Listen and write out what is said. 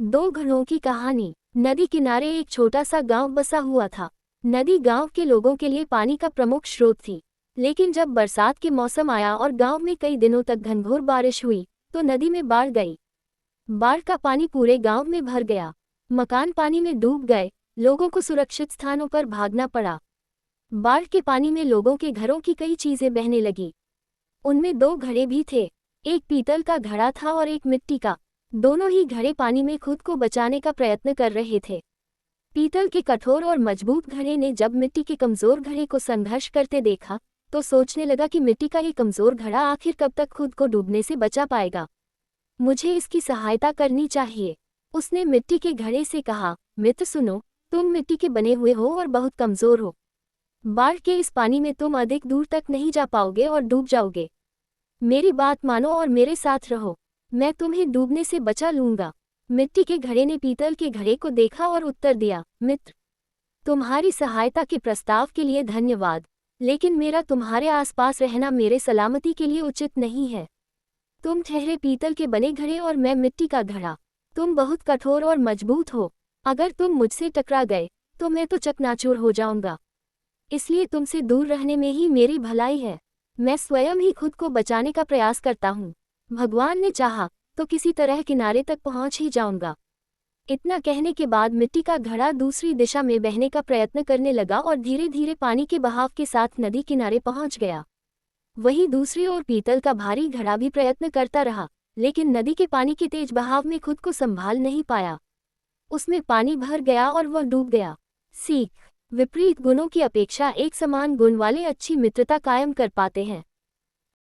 दो घड़ों की कहानी। नदी किनारे एक छोटा सा गांव बसा हुआ था। नदी गांव के लोगों के लिए पानी का प्रमुख स्रोत थी। लेकिन जब बरसात के मौसम आया और गांव में कई दिनों तक घनघोर बारिश हुई, तो नदी में बाढ़ गई। बाढ़ का पानी पूरे गांव में भर गया। मकान पानी में डूब गए। लोगों को सुरक्षित स्थानों पर भागना पड़ा। बाढ़ के पानी में लोगों के घरों की कई चीजें बहने लगी। उनमें दो घड़े भी थे। एक पीतल का घड़ा था और एक मिट्टी का। दोनों ही घड़े पानी में खुद को बचाने का प्रयत्न कर रहे थे। पीतल के कठोर और मजबूत घड़े ने जब मिट्टी के कमजोर घड़े को संघर्ष करते देखा, तो सोचने लगा कि मिट्टी का ये कमजोर घड़ा आखिर कब तक खुद को डूबने से बचा पाएगा। मुझे इसकी सहायता करनी चाहिए। उसने मिट्टी के घड़े से कहा, मित्र सुनो, तुम मिट्टी के बने हुए हो और बहुत कमजोर हो। बाढ़ के इस पानी में तुम अधिक दूर तक नहीं जा पाओगे और डूब जाओगे। मेरी बात मानो और मेरे साथ रहो। मैं तुम्हें डूबने से बचा लूंगा। मिट्टी के घड़े ने पीतल के घड़े को देखा और उत्तर दिया, मित्र, तुम्हारी सहायता के प्रस्ताव के लिए धन्यवाद, लेकिन मेरा तुम्हारे आसपास रहना मेरे सलामती के लिए उचित नहीं है। तुम ठहरे पीतल के बने घड़े और मैं मिट्टी का घड़ा। तुम बहुत कठोर और मजबूत हो। अगर तुम मुझसे टकरा गए तो मैं तो चकनाचूर हो जाऊंगा। इसलिए तुमसे दूर रहने में ही मेरी भलाई है। मैं स्वयं ही खुद को बचाने का प्रयास करता हूँ। भगवान ने चाहा तो किसी तरह किनारे तक पहुँच ही जाऊंगा। इतना कहने के बाद मिट्टी का घड़ा दूसरी दिशा में बहने का प्रयत्न करने लगा और धीरे धीरे पानी के बहाव के साथ नदी किनारे पहुंच गया। वहीं दूसरी ओर पीतल का भारी घड़ा भी प्रयत्न करता रहा, लेकिन नदी के पानी के तेज बहाव में खुद को संभाल नहीं पाया। उसमें पानी भर गया और वह डूब गया। सीख: विपरीत गुणों की अपेक्षा एक समान गुण वाले अच्छी मित्रता कायम कर पाते हैं।